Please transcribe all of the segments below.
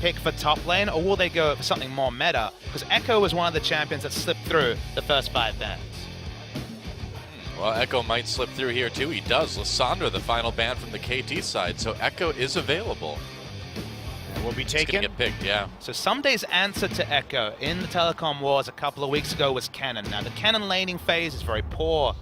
pick for top lane, or will they go for something more meta? Because Echo was one of the champions that slipped through the first 5 bans. Well, Echo might slip through here too. He does. Lissandra, the final ban from the KT side, so Echo is available. And will be taken. It's gonna get picked, yeah. So Sumday's answer to Echo in the Telecom Wars a couple of weeks ago was Cannon. Now the Cannon laning phase is very poor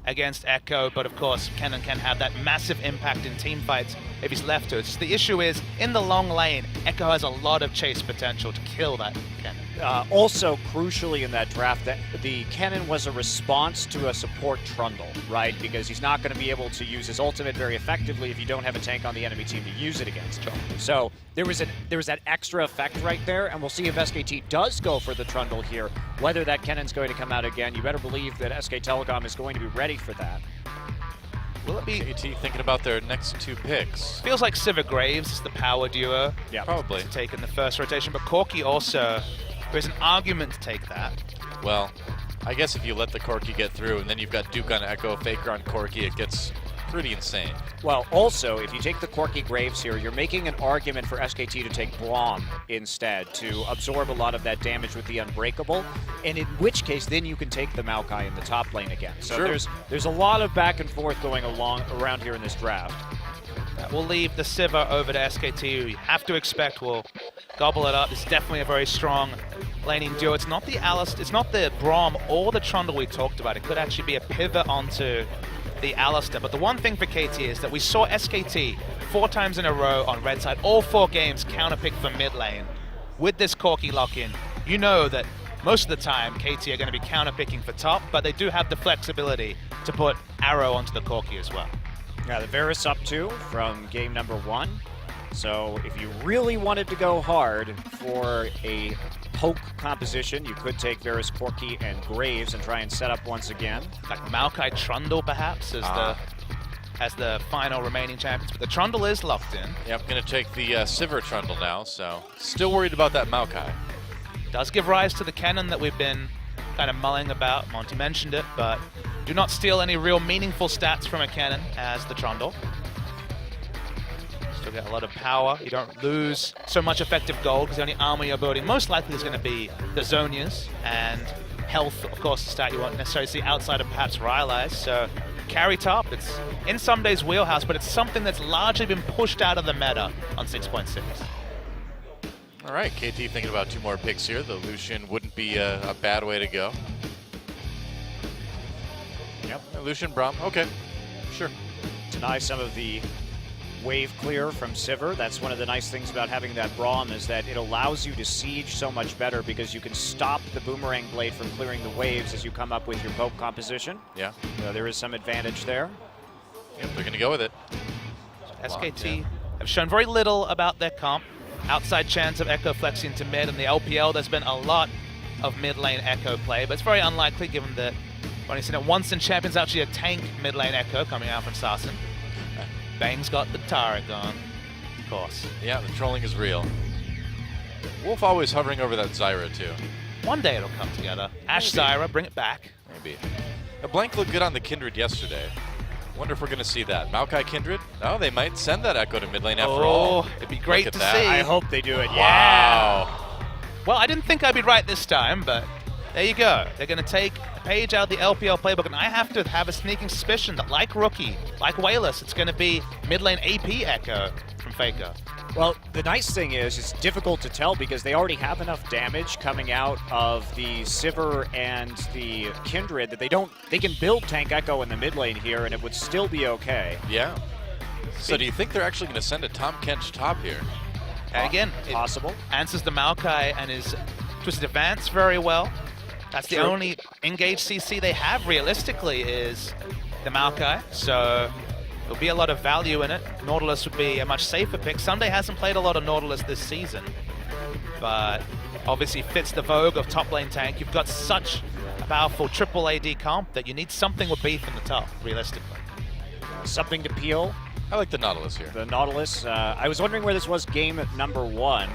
against Echo, but of course Cannon can have that massive impact in team fights if he's left to it. Just the issue is, in the long lane, Echo has a lot of chase potential to kill that Cannon. Also, crucially in that draft, that the Cannon was a response to a support Trundle, right? Because he's not going to be able to use his ultimate very effectively if you don't have a tank on the enemy team to use it against. So there was that extra effect right there, and we'll see if SKT does go for the Trundle here, whether that Cannon's going to come out again. You better believe that SK Telecom is going to be ready for that. Will it be KT thinking about their next 2 picks? Feels like Sivir Graves is the power duo. Yeah, probably. To take in the first rotation, but Corki also, there's an argument to take that. Well, I guess if you let the Corki get through and then you've got Duke on Echo, Faker on Corki, it gets pretty insane. Well, also, if you take the Corki Graves here, you're making an argument for SKT to take Braum instead to absorb a lot of that damage with the Unbreakable, and in which case then you can take the Maokai in the top lane again. So sure. there's a lot of back and forth going around here in this draft. We'll leave the Sivir over to SKT, who you have to expect will gobble it up. It's definitely a very strong laning duo. It's not the Alistair, it's not the Braum or the Trundle we talked about. It could actually be a pivot onto the Alistair. But the one thing for KT is that we saw SKT 4 times in a row on red side, all 4 games counterpick for mid lane. With this Corki lock-in, you know that most of the time KT are going to be counterpicking for top, but they do have the flexibility to put Arrow onto the Corki as well. Yeah, the Varus up 2 from game number 1. So if you really wanted to go hard for a poke composition, you could take Varus, Corki, and Graves and try and set up once again. Like Maokai Trundle, perhaps, as the final remaining champions. But the Trundle is locked in. Yeah, I'm going to take the Sivir Trundle now, so still worried about that Maokai. Does give rise to the Cannon that we've been kind of mulling about. Monty mentioned it, but do not steal any real meaningful stats from a Cannon as the Trundle. Still get a lot of power. You don't lose so much effective gold because the only armor you're building most likely is going to be the Zonias, and health, of course, the stat you won't necessarily see outside of perhaps Rylai's. So carry top, it's in Sumday's wheelhouse, but it's something that's largely been pushed out of the meta on 6.6. All right, KT thinking about 2 more picks here. The Lucian wouldn't be a bad way to go. Yep, Lucian, Braum, okay, sure. Deny some of the wave clear from Sivir. That's one of the nice things about having that Braum, is that it allows you to siege so much better because you can stop the Boomerang Blade from clearing the waves as you come up with your poke composition. Yeah. So there is some advantage there. Yep, they're going to go with it. So SKT have shown very little about their comp. Outside chance of Echo flexing to mid. In the LPL, there's been a lot of mid lane Echo play, but it's very unlikely given that we've only seen it once in Champions, actually a tank mid lane Echo coming out from Sarsen. Bang's got the Taric on, of course. Yeah, the trolling is real. Wolf always hovering over that Zyra too. One day it'll come together. Ashe Zyra, bring it back. Maybe. A blank looked good on the Kindred yesterday. Wonder if we're going to see that. Maokai Kindred? No, they might send that Echo to mid lane after all. It'd be great to see. I hope they do it. Wow. Yeah. Well, I didn't think I'd be right this time, but there you go. They're going to take a page out of the LPL playbook, and I have to have a sneaking suspicion that, like Rookie, like Wayless, it's going to be mid lane AP Echo from Faker. Well, the nice thing is it's difficult to tell because they already have enough damage coming out of the Sivir and the Kindred that they can build Tank Echo in the mid lane here and it would still be okay. Yeah. So do you think they're actually going to send a Tom Kench top here? And again, possible. It answers the Maokai and his Twisted Advance very well. That's the only engaged CC they have realistically is the Maokai, so there'll be a lot of value in it. Nautilus would be a much safer pick. Sunday hasn't played a lot of Nautilus this season, but obviously fits the vogue of top lane tank. You've got such a powerful triple AD comp that you need something with beef in the top, realistically. Something to peel. I like the Nautilus here. The Nautilus, I was wondering where this was game number 1.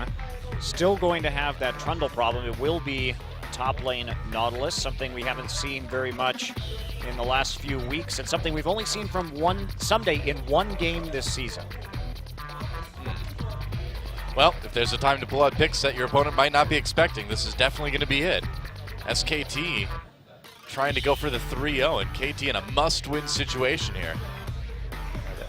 Still going to have that Trundle problem. It will be top lane Nautilus, something we haven't seen very much in the last few weeks, and something we've only seen from Someday in 1 game this season. Well, if there's a time to pull out picks that your opponent might not be expecting, this is definitely going to be it. SKT trying to go for the 3-0, and KT in a must-win situation here.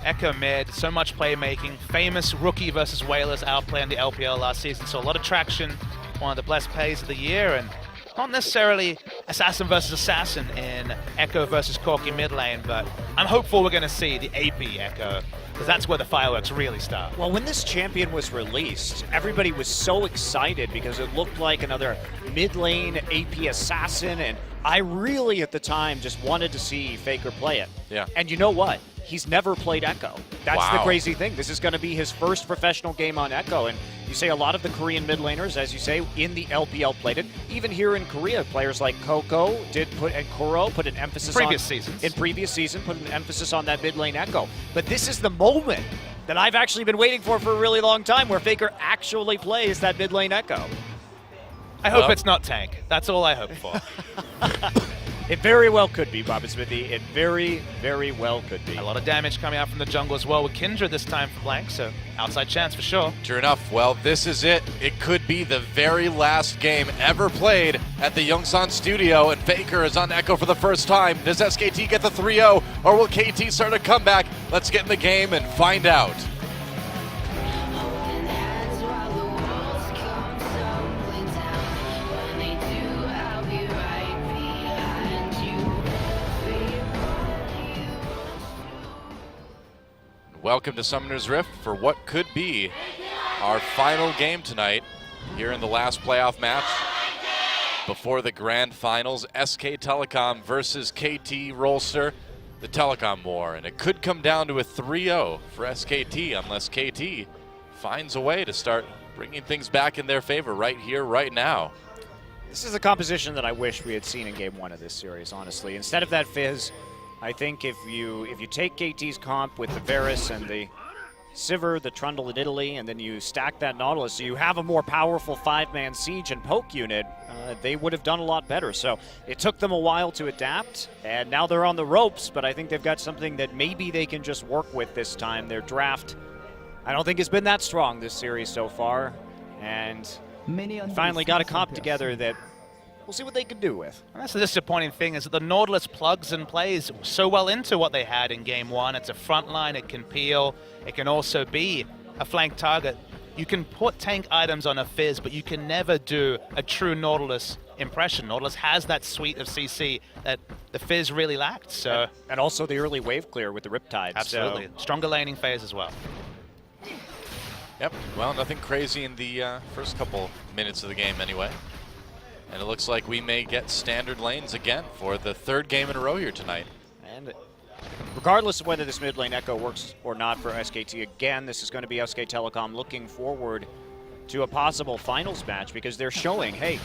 Echo mid, so much playmaking. Famous rookie versus Whalers outplay in the LPL last season, so a lot of traction. One of the best plays of the year, and not necessarily assassin versus assassin in Echo versus Corky mid lane, but I'm hopeful we're going to see the AP Echo, because that's where the fireworks really start. Well, when this champion was released, everybody was so excited because it looked like another mid lane AP assassin, and I really at the time just wanted to see Faker play it. Yeah. And you know what? He's never played Echo. That's the Wow. crazy thing. This is going to be his first professional game on Echo, and you say a lot of the Korean mid laners, as you say, in the LPL played it. Even here in Korea, players like Coco and Kuro put an emphasis Previous seasons. in previous season, put an emphasis on that mid lane Echo. But this is the moment that I've actually been waiting for a really long time, where Faker actually plays that mid lane Echo. I hope Well- it's not tank. That's all I hope for. It very well could be, Bob and Smithy. It very, very well could be. A lot of damage coming out from the jungle as well with Kindred this time for Blank, so outside chance for sure. Sure enough, well, this is it. It could be the very last game ever played at the Yongsan studio, and Faker is on Echo for the first time. Does SKT get the 3-0, or will KT start a comeback? Let's get in the game and find out. Holding hands while the walls come tumbling down. When they do, I'll be right behind you. Welcome to Summoner's Rift for what could be our final game tonight here in the last playoff match before the grand finals. SK Telecom versus KT Rolster, the Telecom war, and it could come down to a 3-0 for SKT unless KT finds a way to start bringing things back in their favor right here, right now. This is a composition that I wish we had seen in Game 1 of this series, honestly. Instead of that Fizz, I think if you take KT's comp with the Varus and the Sivir, the Trundle in Italy, and then you stack that Nautilus, so you have a more powerful 5-man siege and poke unit, they would have done a lot better. So it took them a while to adapt, and now they're on the ropes, but I think they've got something that maybe they can just work with this time. Their draft, I don't think has been that strong this series so far, and finally got a comp together that we'll see what they can do with. And that's the disappointing thing, is that the Nautilus plugs and plays so well into what they had in Game 1. It's a front line, it can peel, it can also be a flank target. You can put tank items on a Fizz, but you can never do a true Nautilus impression. Nautilus has that suite of CC that the Fizz really lacked. So And also the early wave clear with the Riptide. absolutely. So Stronger laning phase as well. Yep, well, nothing crazy in the first couple minutes of the game anyway. And it looks like we may get standard lanes again for the third game in a row here tonight. And regardless of whether this mid lane Echo works or not for SKT, again, this is going to be SK Telecom looking forward to a possible finals match, because they're showing, hey,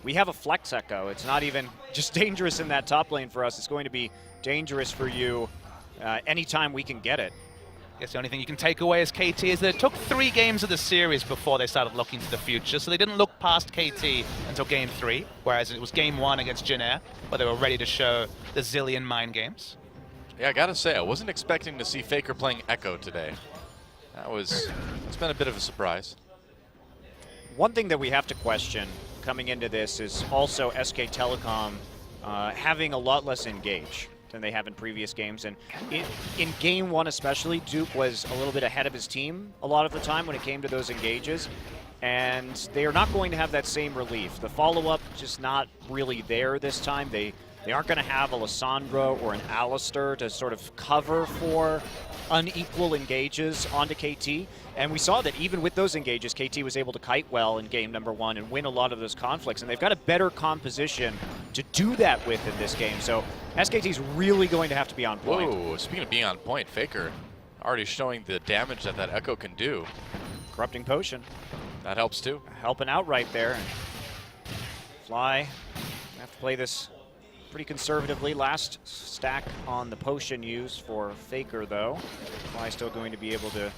we have a flex Echo. It's not even just dangerous in that top lane for us. It's going to be dangerous for you anytime we can get it. I guess the only thing you can take away as KT is that it took 3 games of the series before they started looking to the future, so they didn't look past KT until Game 3, whereas it was Game 1 against Jin Air, where they were ready to show the zillion mind games. Yeah, I gotta say, I wasn't expecting to see Faker playing Echo today. It's been a bit of a surprise. One thing that we have to question coming into this is also SK Telecom having a lot less engage than they have in previous games. And in Game 1 especially, Duke was a little bit ahead of his team a lot of the time when it came to those engages. And they are not going to have that same relief. The follow-up just not really there this time. They aren't going to have a Lissandra or an Alistair to sort of cover for unequal engages onto KT. And we saw that even with those engages, KT was able to kite well in game number 1 and win a lot of those conflicts. And they've got a better composition to do that with in this game. So SKT's really going to have to be on point. Whoa, speaking of being on point, Faker already showing the damage that Echo can do. Corrupting Potion That helps too. helping out right there. Fly, have to play this pretty conservatively. Last stack on the potion use for Faker, though. Fly still going to be able to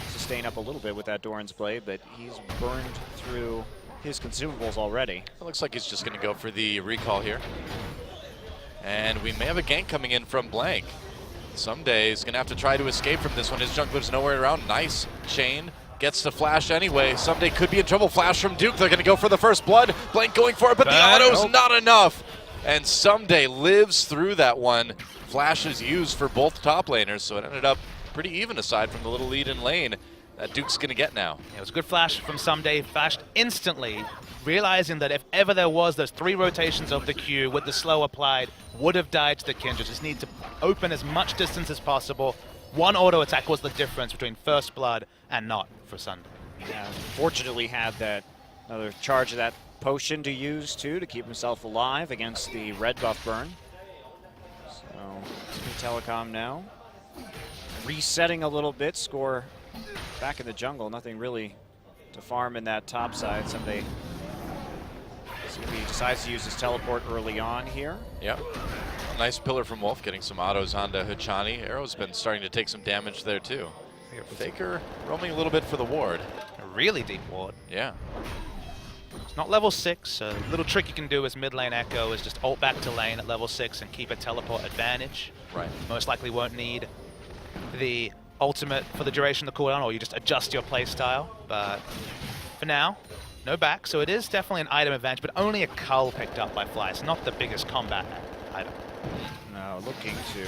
sustain up a little bit with that Doran's Blade, but he's burned through his consumables already. It looks like he's just going to go for the recall here. And we may have a gank coming in from Blank. Someday he's going to have to try to escape from this one. His jungler's nowhere around. Nice chain Gets to flash anyway. Someday could be in trouble. Flash from Duke. They're going to go for the first blood. Blank going for it, but the auto's not enough. And Someday lives through that one. Flash is used for both top laners, so it ended up pretty even aside from the little lead in lane that Duke's going to get now. It was a good flash from Someday. Flashed instantly, realizing that if ever there was those 3 rotations of the Q with the slow applied, would have died to the Kindred. Just need to open as much distance as possible. One auto attack was the difference between first blood and not for Sunday. Yeah, fortunately had that another charge of that potion to use too to keep himself alive against the red buff burn. So Telecom now resetting a little bit, score back in the jungle. Nothing really to farm in that top side. Someday he decides to use his teleport early on here. Yep. Nice pillar from Wolf, getting some autos onto Hachani. Arrow's been starting to take some damage there too. Faker roaming a little bit for the ward. A really deep ward. Yeah. It's not level 6. A little trick you can do as mid lane Echo is just ult back to lane at level 6 and keep a teleport advantage. Right. Most likely won't need the ultimate for the duration of the cooldown, or you just adjust your playstyle. But for now, no back, so it is definitely an item advantage, but only a cull picked up by Fly. It's not the biggest combat item. No, looking to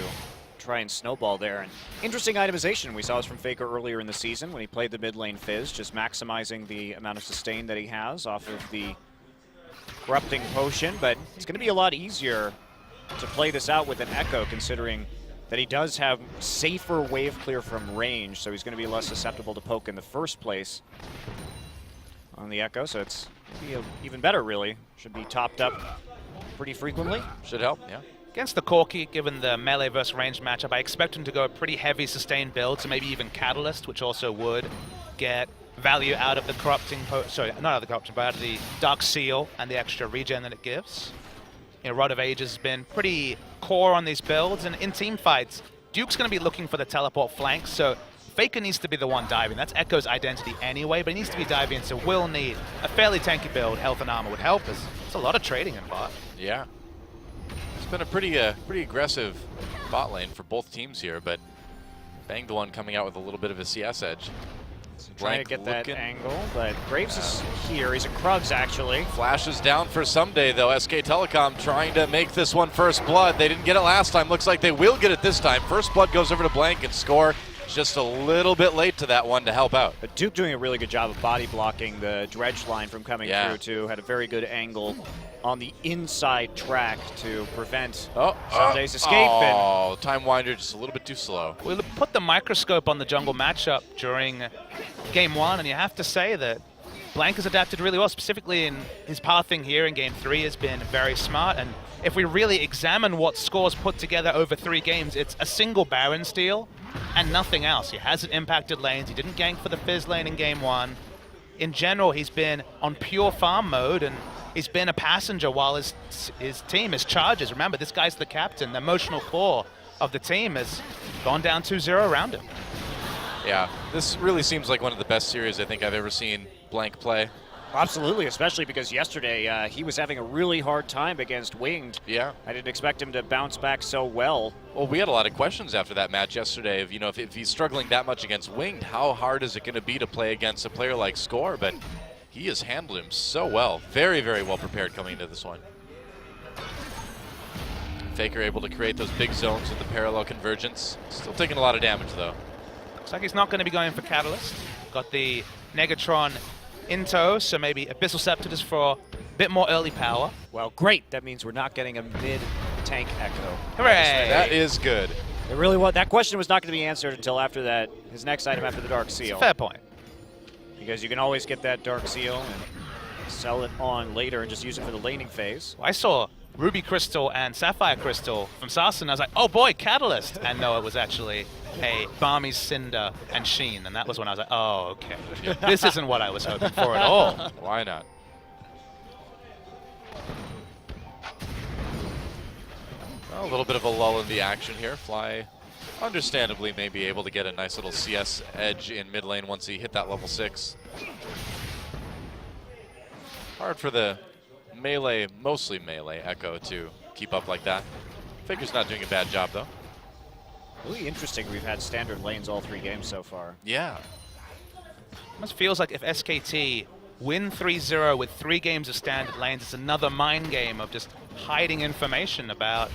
try and snowball there. And interesting itemization we saw this from Faker earlier in the season when he played the mid lane Fizz, just maximizing the amount of sustain that he has off of the corrupting potion. But it's going to be a lot easier to play this out with an Echo, considering that he does have safer wave clear from range, so he's going to be less susceptible to poke in the first place on the Echo. So it's even better, really. Should be topped up pretty frequently. Should help, yeah. Against the Corki, given the melee versus ranged matchup, I expect him to go a pretty heavy sustained build, so maybe even Catalyst, which also would get value out of the corrupting, sorry, not out of the corruption, but out of the Dark Seal and the extra regen that it gives. You know, Rod of Ages has been pretty core on these builds, and in team fights, Duke's going to be looking for the teleport flank, so Faker needs to be the one diving. That's Echo's identity anyway, but he needs to be diving, so we'll need a fairly tanky build. Health and armor would help us. There's a lot of trading in bot. Yeah. It's been a pretty aggressive bot lane for both teams here, but Bang the one coming out with a little bit of a CS edge. Trying to get that angle, but Graves is here. He's a Krugs, actually. Flashes down for Someday, though. SK Telecom trying to make this one first blood. They didn't get it last time. Looks like they will get it this time. First blood goes over to Blank and score. Just a little bit late to that one to help out. But Duke doing a really good job of body blocking the dredge line from coming through, too. Had a very good angle on the inside track to prevent Sunday's escape. Oh, Time Winder just a little bit too slow. We'll put the microscope on the jungle matchup during Game 1, and you have to say that Blank has adapted really well, specifically in his pathing here in Game 3 has been very smart. And if we really examine what scores put together over 3 games, it's a single Baron steal and nothing else. He hasn't impacted lanes. He didn't gank for the Fizz lane in Game 1. In general, he's been on pure farm mode, and he's been a passenger while his team, his charges. Remember, this guy's the captain. The emotional core of the team has gone down 2-0 around him. Yeah, this really seems like one of the best series I think I've ever seen Blank play. Absolutely, especially because yesterday he was having a really hard time against Winged. Yeah. I didn't expect him to bounce back so well. Well, we had a lot of questions after that match yesterday of, if he's struggling that much against Winged, how hard is it going to be to play against a player like Score? But he has handled him so well. Very, very well prepared coming into this one. Faker able to create those big zones with the parallel convergence. Still taking a lot of damage, though. Looks like he's not going to be going for Catalyst. Got the Negatron in tow, so maybe Abyssal Scepter just for a bit more early power. Well, great. That means we're not getting a mid-tank Echo. Hooray! That is good. It really was. That question was not going to be answered until after that, his next item after the Dark Seal. Fair point. Because you can always get that Dark Seal and sell it on later and just use it for the laning phase. I saw Ruby Crystal and Sapphire Crystal from Sarsen. I was like, oh boy, Catalyst! And no, it was actually a Balmy Cinder and Sheen, and that was when I was like, oh, okay. This isn't what I was hoping for at all. Why not? Well, a little bit of a lull in the action here. Fly, understandably, may be able to get a nice little CS edge in mid lane once he hit that level 6. Hard for the melee, mostly melee Echo to keep up like that. Faker's not doing a bad job, though. Really interesting. We've had standard lanes all 3 games so far. Yeah. Almost feels like if SKT win 3-0 with 3 games of standard lanes, it's another mind game of just hiding information about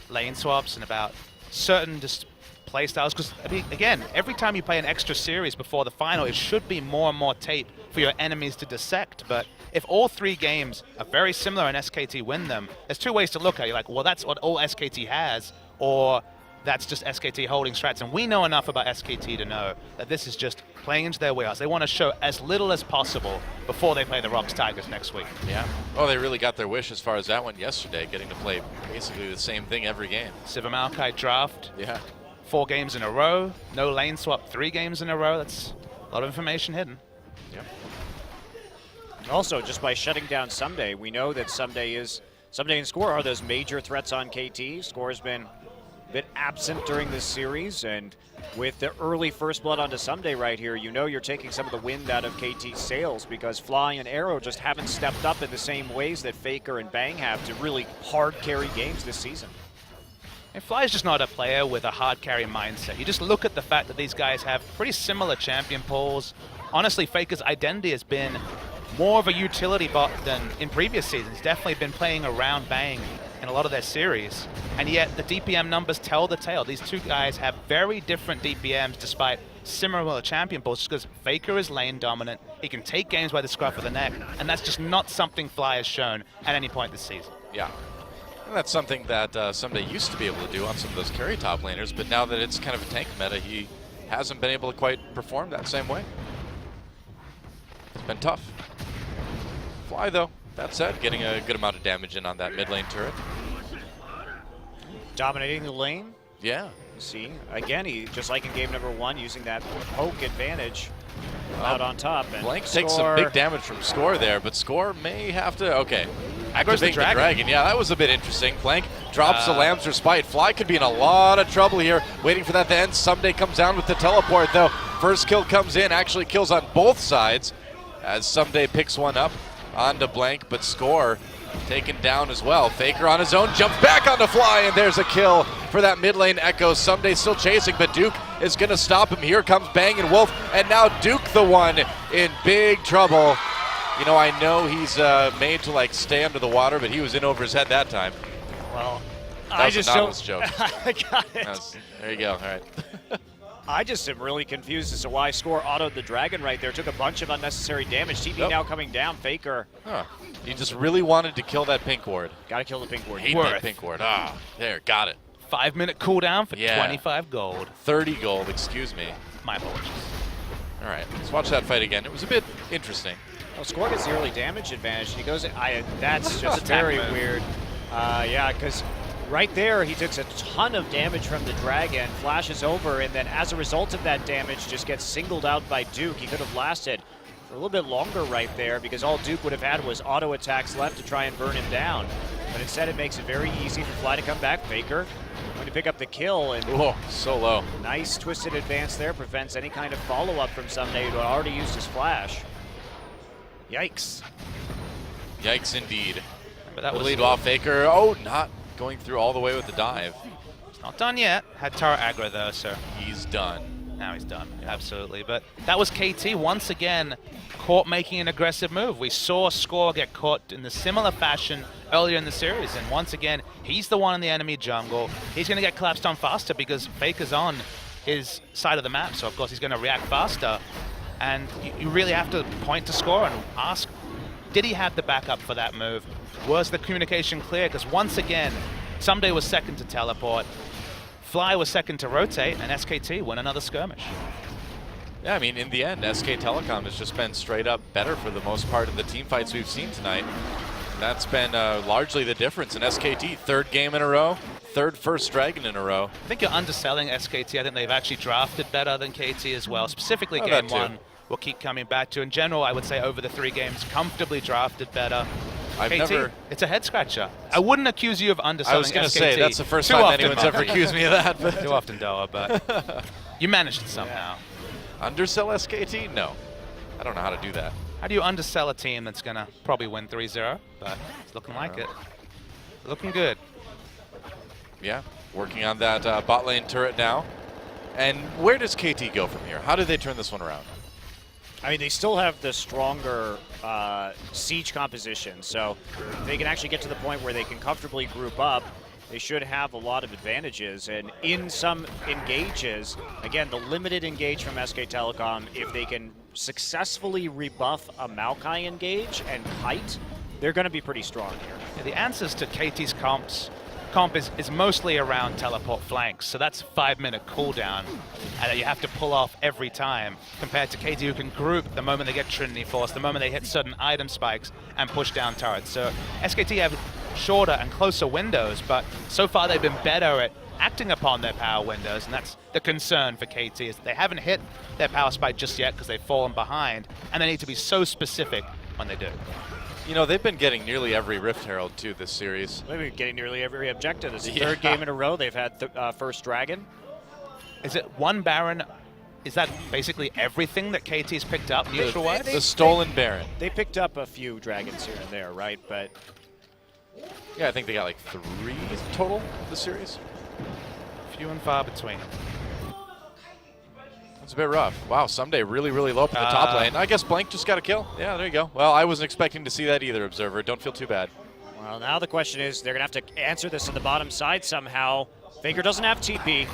lane swaps and about certain just play styles. Because, I mean, again, every time you play an extra series before the final, it should be more and more tape for your enemies to dissect. But if all 3 games are very similar and SKT win them, there's 2 ways to look at it. You're like, well, that's what all SKT has, or that's just SKT holding strats. And we know enough about SKT to know that this is just playing into their wheelhouse. They want to show as little as possible before they play the Rocks Tigers next week. Yeah. Oh, they really got their wish as far as that went yesterday, getting to play basically the same thing every game. Siva Maokai draft. Yeah. 4 games in a row. No lane swap 3 games in a row. That's a lot of information hidden. Yep. Also, just by shutting down Someday, we know that Someday and Score are those major threats on KT. Score has been a bit absent during this series, and with the early first blood onto Someday right here, you know you're taking some of the wind out of KT's sails, because Fly and Arrow just haven't stepped up in the same ways that Faker and Bang have to really hard carry games this season. And Fly is just not a player with a hard carry mindset. You just look at the fact that these guys have pretty similar champion pools. Honestly, Faker's identity has been more of a utility bot than in previous seasons. He's definitely been playing around Bang in a lot of their series, and yet the DPM numbers tell the tale. These 2 guys have very different DPMs despite similar champion pools, because Faker is lane dominant. He can take games by the scruff of the neck, and that's just not something Fly has shown at any point this season. Yeah. And that's something that Someday used to be able to do on some of those carry top laners, but now that it's kind of a tank meta, he hasn't been able to quite perform that same way. It's been tough. Fly, though, that said, getting a good amount of damage in on that mid lane turret. Dominating the lane. Yeah. See, again, he, just like in game number 1, using that poke advantage out on top. And Blank takes some big damage from Score there, but Score may have to, okay. Activate the dragon. Yeah, that was a bit interesting. Blank drops the Lamb's Respite. Fly could be in a lot of trouble here, waiting for that to end. Someday comes down with the teleport, though. First kill comes in, actually kills on both sides, as Someday picks one up onto Blank, but Score taken down as well. Faker on his own, jumps back onto Fly, and there's a kill for that mid lane Echo. Someday still chasing, but Duke is going to stop him. Here comes Bang and Wolf, and now Duke the one in big trouble. You know, I know he's made to like stay under the water, but he was in over his head that time. Well, that was a Nautilus joke. I got it. There you go. All right. I just am really confused as to why Score autoed the dragon right there. Took a bunch of unnecessary damage. TP now coming down. Faker. Huh. He just really wanted to kill that pink ward. Gotta kill the pink ward. Hate that pink ward. Ah, there, got it. 5-minute cooldown for 25 gold. 30 gold, excuse me. My apologies. All right, let's watch that fight again. It was a bit interesting. Well, Score gets the early damage advantage. He goes, that's just very weird. Yeah, because right there he takes a ton of damage from the dragon, flashes over, and then as a result of that damage, just gets singled out by Duke. He could have lasted for a little bit longer right there, because all Duke would have had was auto attacks left to try and burn him down. But instead it makes it very easy for Fly to come back. Faker going to pick up the kill, and so low. Nice twisted advance there, prevents any kind of follow-up from Someday, who had already used his flash. Yikes. Yikes indeed. But that was lead off Faker. Oh, not going through all the way with the dive. It's not done yet. Had Tara aggro though, so he's done. Now he's done, absolutely. But that was KT once again caught making an aggressive move. We saw Score get caught in the similar fashion earlier in the series, and once again, he's the one in the enemy jungle. He's going to get collapsed on faster because Faker's on his side of the map, so of course he's going to react faster. And you really have to point to Score and ask, did he have the backup for that move? Was the communication clear? Because once again, Someday was second to teleport, Fly was second to rotate, and SKT won another skirmish. Yeah, I mean, in the end, SK Telecom has just been straight up better for the most part of the team fights we've seen tonight. That's been largely the difference in SKT. 3rd game in a row, 3rd first dragon in a row. I think you're underselling SKT. I think they've actually drafted better than KT as well. Specifically game 1, we'll keep coming back to. In general, I would say over the 3 games, comfortably drafted better. KT, it's a head scratcher. I wouldn't accuse you of underselling SKT. I was going to say, that's the first time anyone's ever accused me of that. But too often, Doa, but you managed it somehow. Undersell SKT? No. I don't know how to do that. How do you undersell a team that's going to probably win 3-0? But it's looking like it. Looking good. Yeah, working on that bot lane turret now. And where does KT go from here? How do they turn this one around? I mean, they still have the stronger siege composition, so if they can actually get to the point where they can comfortably group up, they should have a lot of advantages. And in some engages, again, the limited engage from SK Telecom, if they can successfully rebuff a Maokai engage and kite, they're going to be pretty strong here. Yeah, the answers to KT's comp is mostly around teleport flanks, so that's 5-minute cooldown and you have to pull off every time, compared to KT who can group the moment they get Trinity Force, the moment they hit certain item spikes and push down turrets. So SKT have shorter and closer windows, but so far they've been better at acting upon their power windows, and that's the concern for KT, is they haven't hit their power spike just yet because they've fallen behind, and they need to be so specific when they do. You know, they've been getting nearly every Rift Herald, too, this series. They've been getting nearly every objective. This is the Yeah. third game in a row they've had first Dragon. Is it one Baron? Is that basically everything that KT's picked up neutral-wise? The stolen Baron. They picked up a few Dragons here and there, right? But Yeah, I think they got like 3 total this series. Few and far between. That's a bit rough. Wow, Someday really, really low up in the top lane. I guess Blank just got a kill. Yeah, there you go. Well, I wasn't expecting to see that either, Observer. Don't feel too bad. well, now the question is, they're going to have to answer this on the bottom side somehow. Faker doesn't have TP.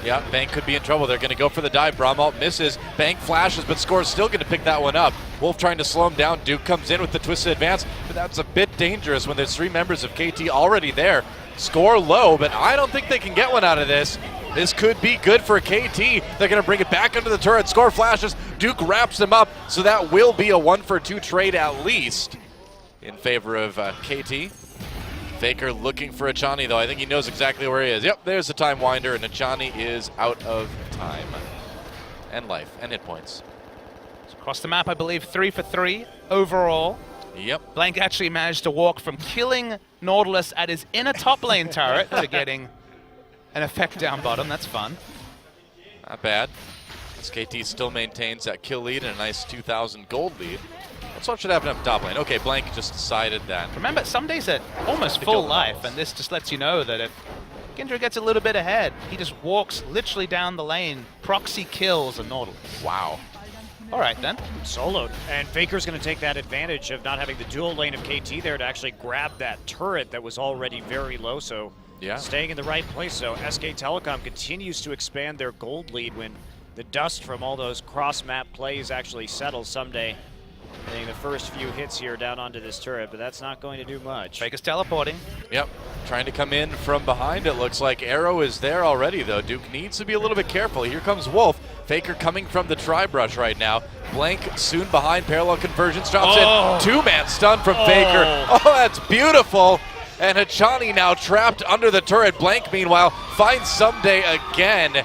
Yeah, Bank could be in trouble. They're going to go for the dive. Bramalt misses. Bank flashes, but Score's still going to pick that one up. Wolf trying to slow him down. Duke comes in with the twisted advance, but that's a bit dangerous when there's 3 members of KT already there. Score low, but I don't think they can get one out of this. This could be good for KT. They're going to bring it back under the turret. Score flashes. Duke wraps him up, so that will be a 1-for-2 trade at least in favor of KT. Faker looking for Achani, though. I think he knows exactly where he is. Yep, there's the time winder, and Achani is out of time. And life, and hit points. So across the map, I believe 3 for 3 overall. Yep. Blank actually managed to walk from killing Nautilus at his inner top lane turret to getting an effect down bottom. That's fun. Not bad. SKT still maintains that kill lead and a nice 2,000 gold lead. What's what should happen up top lane? Okay, Blank just decided that. Remember, some days at almost full life, and this just lets you know that if Kindred gets a little bit ahead, he just walks literally down the lane, proxy kills a Nautilus. Wow. All right, then. Soloed. And Faker's going to take that advantage of not having the dual lane of KT there to actually grab that turret that was already very low. So Yeah. staying in the right place. So SK Telecom continues to expand their gold lead when the dust from all those cross-map plays actually settles someday. Getting the first few hits here down onto this turret, but that's not going to do much. Faker's teleporting. Yep. Trying to come in from behind, it looks like. Arrow is there already, though. Duke needs to be a little bit careful. Here comes Wolf. Faker coming from the tri-brush right now. Blank soon behind. Parallel conversions. Drops in. 2-man stun from Faker. Oh, that's beautiful. And Achani now trapped under the turret. Blank, meanwhile, finds Someday again.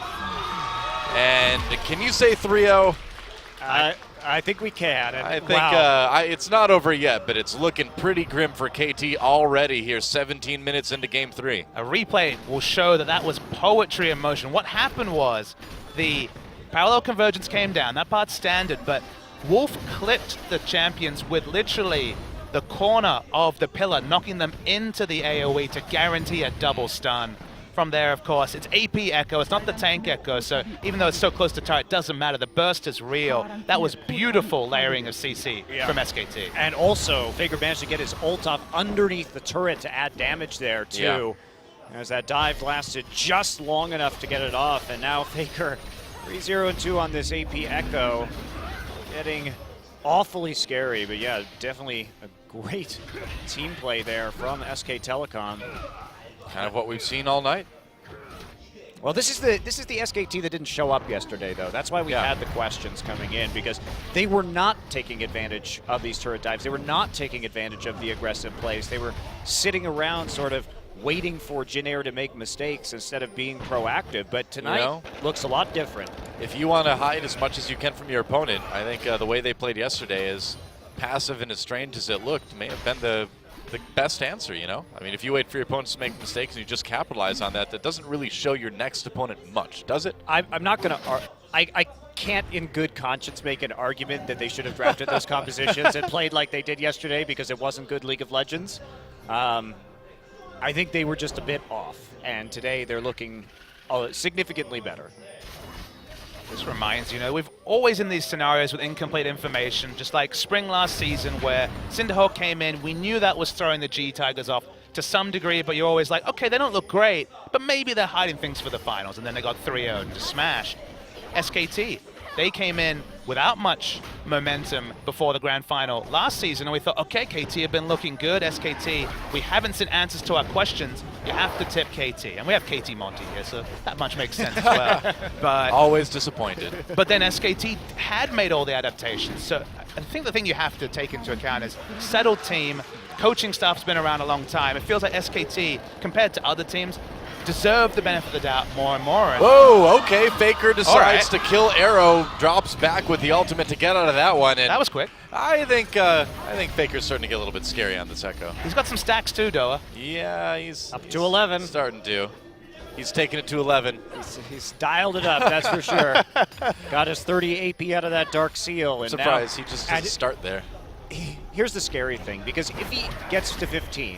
And can you say 3-0? I think we can. And I think wow. it's not over yet, but it's looking pretty grim for KT already here, 17 minutes into Game 3. A replay will show that that was poetry in motion. What happened was the parallel convergence came down. That part's standard, but Wolf clipped the champions with literally the corner of the pillar, knocking them into the AoE to guarantee a double stun. From there, of course, it's AP Echo. It's not the tank Echo, so even though it's so close to turret, it doesn't matter. The burst is real. That was beautiful layering of CC from SKT. And also, Faker managed to get his ult off underneath the turret to add damage there, too. Yeah. As that dive lasted just long enough to get it off, and now Faker 3-0-2 on this AP Echo. Getting awfully scary, but yeah, definitely a great team play there from SK Telecom. Kind of what we've seen all night. Well, this is the SKT that didn't show up yesterday, though. That's why we had the questions coming in, because they were not taking advantage of these turret dives. They were not taking advantage of the aggressive plays. They were sitting around sort of waiting for Jin Air to make mistakes instead of being proactive. But tonight looks a lot different. If you want to hide as much as you can from your opponent, I think the way they played yesterday, as passive and as strange as it looked, may have been the best answer, you know? I mean, if you wait for your opponents to make mistakes and you just capitalize on that, that doesn't really show your next opponent much, does it? I'm not going to... I can't in good conscience make an argument that they should have drafted those compositions and played like they did yesterday because it wasn't good League of Legends. I think they were just a bit off, and today they're looking significantly better. This reminds you, we've always in these scenarios with incomplete information, just like spring last season where Cinderhawk came in, we knew that was throwing the G-Tigers off to some degree, but you're always like, okay, they don't look great, but maybe they're hiding things for the finals, and then they got 3-0 and just smashed. SKT, they came in without much momentum before the grand final last season, and we thought, okay, KT have been looking good. SKT, we haven't seen answers to our questions. You have to tip KT, and we have KT Monty here, so that much makes sense as well. But Always disappointed. But then SKT had made all the adaptations, so I think the thing you have to take into account is settled team, coaching staff's been around a long time. It feels like SKT, compared to other teams, deserve the benefit of the doubt more and more. Whoa, okay, Faker decides right. to kill Arrow, drops back with the ultimate to get out of that one. And That was quick. I think Faker's starting to get a little bit scary on this Echo. He's got some stacks too, Doa. Yeah, he's Up to 11. starting to. He's taking it to 11. He's dialed it up, that's for sure. Got his 30 AP out of that Dark Seal. I'm and surprised now, he just doesn't start there. Here's the scary thing, because if he gets to 15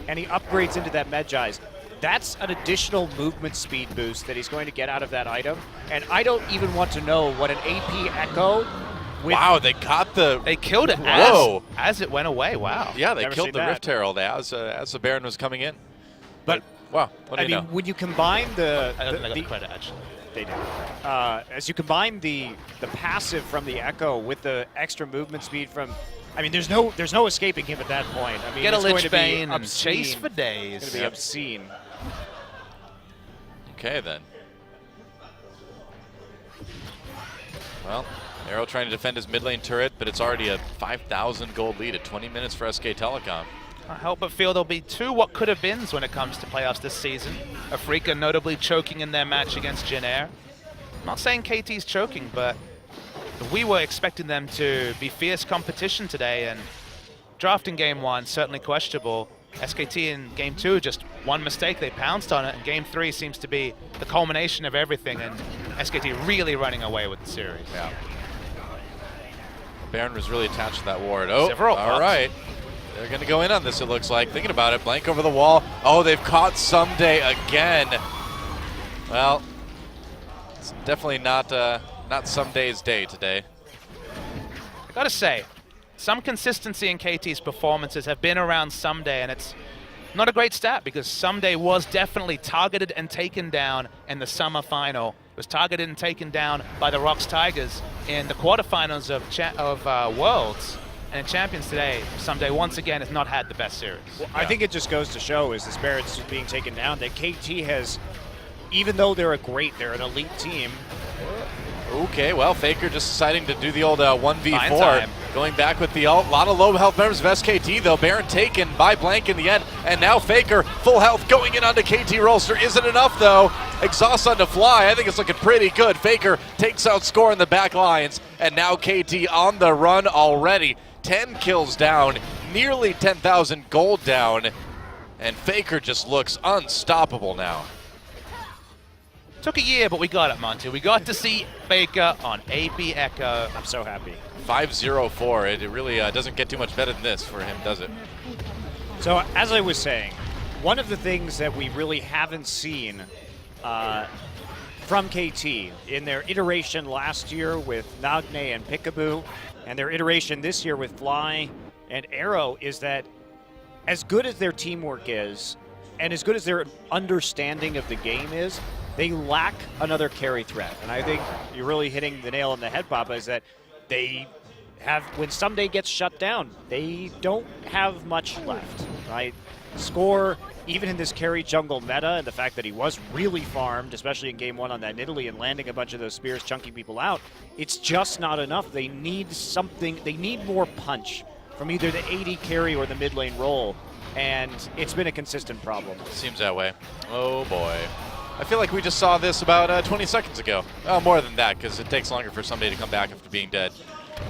and he upgrades into that Medjai's, that's an additional movement speed boost that he's going to get out of that item. And I don't even want to know what an AP Echo with... Wow, they caught the... They killed it Whoa. as it went away. Wow. Yeah, they Never killed seen the that. Rift Herald as the Baron was coming in. But, wow, what do I you mean, know? when you combine the... I don't think I got the credit, actually. They do. As you combine the passive from the Echo with the extra movement speed from... I mean, there's no escaping him at that point. I mean, Get a it's going Lich to be Bane and obscene. chase for It's days. going to be obscene. Okay, then. Well, Arrow trying to defend his mid lane turret, but it's already a 5,000 gold lead at 20 minutes for SK Telecom. I help but feel there'll be two what could have beens when it comes to playoffs this season. Afrika notably choking in their match against Jin Air. I'm not saying KT's choking, but we were expecting them to be fierce competition today, and drafting game one, certainly questionable. SKT in game two, just one mistake, they pounced on it, and game three seems to be the culmination of everything, and SKT really running away with the series. Yeah. Baron was really attached to that ward. Oh, Several all pops. right. They're going to go in on this, it looks like. Thinking about it, blank over the wall. Oh, they've caught Someday again. Well, it's definitely not Someday's day today. I gotta say, some consistency in KT's performances have been around Someday, and it's not a great stat because Someday was definitely targeted and taken down in the summer final. It was targeted and taken down by the Rocks Tigers in the quarterfinals of Worlds. And in Champions today, Someday once again has not had the best series. Well, I think it just goes to show, as this Barrett's being taken down, that KT has, even though they're they're an elite team. Okay, well, Faker just deciding to do the old Fine 1v4. time. Going back with the ult. A lot of low health members of SKT, though. Baron taken by blank in the end. And now Faker, full health, going in onto KT Rolster. Isn't enough, though. Exhaust onto Fly. I think it's looking pretty good. Faker takes out score in the back lines. And now KT on the run already. 10 kills down, nearly 10,000 gold down. And Faker just looks unstoppable now. Took a year, but we got it, Monty. We got to see Faker on AP Echo. I'm so happy. 5-0-4. It really doesn't get too much better than this for him, does it? So, as I was saying, one of the things that we really haven't seen from KT in their iteration last year with Nagne and Peekaboo, and their iteration this year with Fly and Arrow, is that as good as their teamwork is, and as good as their understanding of the game is, they lack another carry threat. And I think you're really hitting the nail on the head, Papa, is that they have, when Someday gets shut down, they don't have much left, right? Score, even in this carry jungle meta, and the fact that he was really farmed, especially in game one on that Nidalee and landing a bunch of those spears, chunking people out, it's just not enough. They need something, they need more punch from either the AD carry or the mid lane role, and it's been a consistent problem. Seems that way. Oh boy. I feel like we just saw this about 20 seconds ago. Oh, more than that, because it takes longer for somebody to come back after being dead.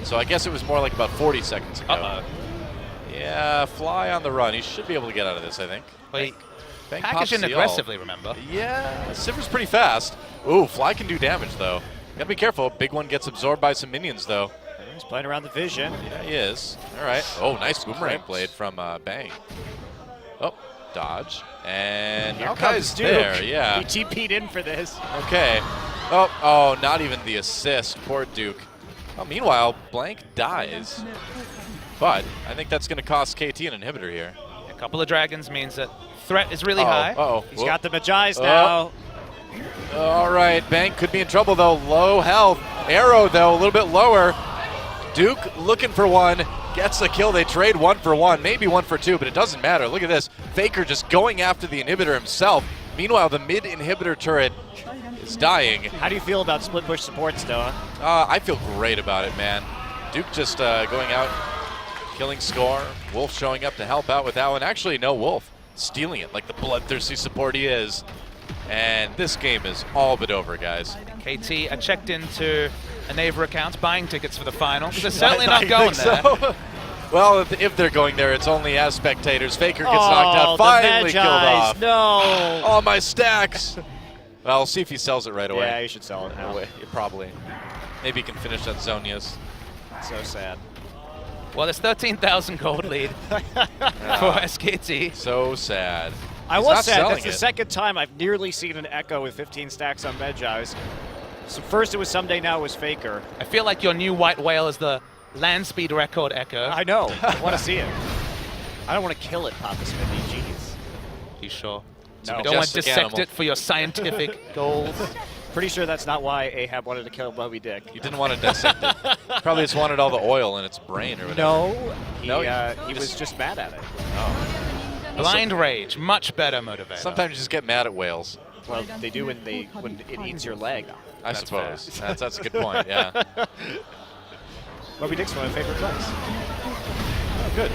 So I guess it was more like about 40 seconds ago. Uh-oh. Yeah, Fly on the run. He should be able to get out of this, I think. Wait, Bank package in pops the aggressively, ult. remember? Yeah, Sivir's pretty fast. Ooh, Fly can do damage, though. Gotta be careful. Big one gets absorbed by some minions, though. He's playing around the vision. Yeah, he is. All right. Oh, nice boomerang blade from Bang. Oh, dodge. And Here Maokai's comes Duke. there, yeah. He TP'd in for this. Okay. Oh, not even the assist. Poor Duke. Oh, meanwhile, Blank dies. But I think that's going to cost KT an inhibitor here. A couple of dragons means that threat is really high. Uh-oh. He's got the Magi's now. All right, Bank could be in trouble, though. Low health. Arrow, though, a little bit lower. Duke looking for one. Gets a kill. They trade 1 for 1, maybe 1 for 2, but it doesn't matter. Look at this. Faker just going after the inhibitor himself. Meanwhile, the mid inhibitor turret is dying. How do you feel about split push supports, Noah? I feel great about it, man. Duke just going out, killing score. Wolf showing up to help out with that one. Actually, no, Wolf stealing it like the bloodthirsty support he is. And this game is all but over, guys. KT are checked into a Naver account, buying tickets for the final, because they're certainly not going there. So. Well, if they're going there, it's only as spectators. Faker gets knocked out, finally killed off. No. All my stacks. Well, we'll see if he sells it right away. Yeah, you should sell it now. Probably. Maybe he can finish that Zonia's. So sad. Well, there's 13,000 gold lead for SKT. So sad. I He's was not sad. selling That's the it. second time I've nearly seen an Echo with 15 stacks on Magi's. So first it was Someday, now it was Faker. I feel like your new white whale is the land speed record Echo. I know. I want to see it. I don't want to kill it, Papa Smithy. Jeez. You sure? No. You don't want to Majestic dissect animal. it for your scientific goals? Pretty sure that's not why Ahab wanted to kill Moby Dick. He didn't want to dissect it. Probably just wanted all the oil in its brain or whatever. No, No, he was just mad at it. Blind rage, much better motivator. Sometimes you just get mad at whales. Well, they do when it eats your leg. I That's suppose. That's a good point, yeah. Moby Dick's one of my favorite plays. Oh, good.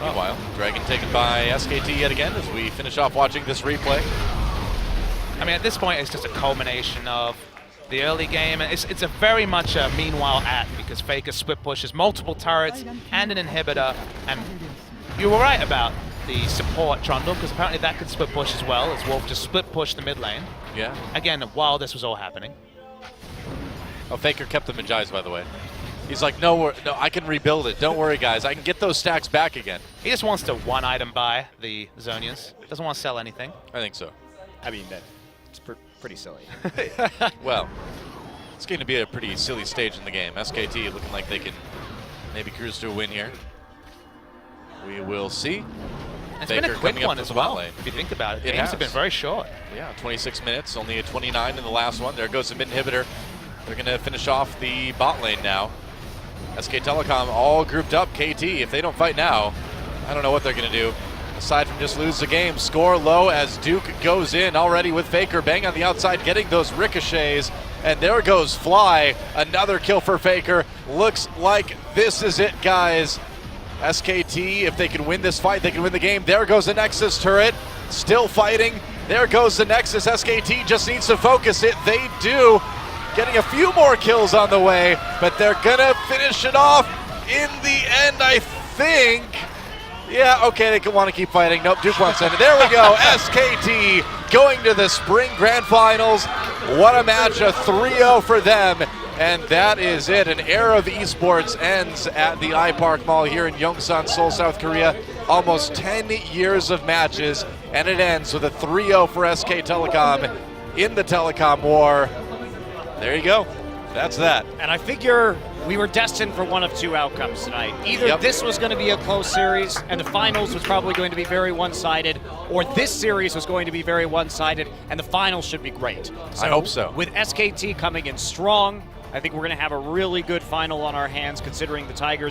Meanwhile, Dragon taken by SKT yet again as we finish off watching this replay. I mean, at this point, it's just a culmination of the early game. It's a very much a meanwhile act, because Faker split pushes multiple turrets and an inhibitor. And you were right about the support Trundle, because apparently that could split push as well, as Wolf just split pushed the mid lane. Yeah. Again, while this was all happening. Oh, Faker kept the Magi's, by the way. He's like, no, I can rebuild it. Don't worry, guys. I can get those stacks back again. He just wants to one-item buy the Zonias. Doesn't want to sell anything. I think so. I mean, it's pretty silly. Well, it's going to be a pretty silly stage in the game. SKT looking like they can maybe cruise to a win here. We will see. It's been a Faker quick coming up one to as the well, bot lane. if you think about it. It Games have been has. very short. Yeah, 26 minutes, only a 29 in the last one. There goes the mid inhibitor. They're going to finish off the bot lane now. SK Telecom all grouped up. KT, if they don't fight now, I don't know what they're going to do. Aside from just lose the game, score low as Duke goes in already with Faker. Bang on the outside, getting those ricochets. And there goes Fly. Another kill for Faker. Looks like this is it, guys. SKT, if they can win this fight, they can win the game. There goes the Nexus turret. Still fighting. There goes the Nexus. SKT just needs to focus it. They do. Getting a few more kills on the way, but they're gonna finish it off in the end, I think. Yeah, okay, they want to keep fighting. Nope, Duke wants to. There we go. SKT going to the Spring Grand Finals. What a match, a 3-0 for them. And that is it. An era of esports ends at the iPark Mall here in Yongsan, Seoul, South Korea. Almost 10 years of matches, and it ends with a 3-0 for SK Telecom in the Telecom War. There you go. That's that. And I figure we were destined for one of two outcomes tonight. Either this was going to be a close series and the finals was probably going to be very one-sided, or this series was going to be very one-sided and the finals should be great. I hope so. With SKT coming in strong, I think we're going to have a really good final on our hands, considering the Tigers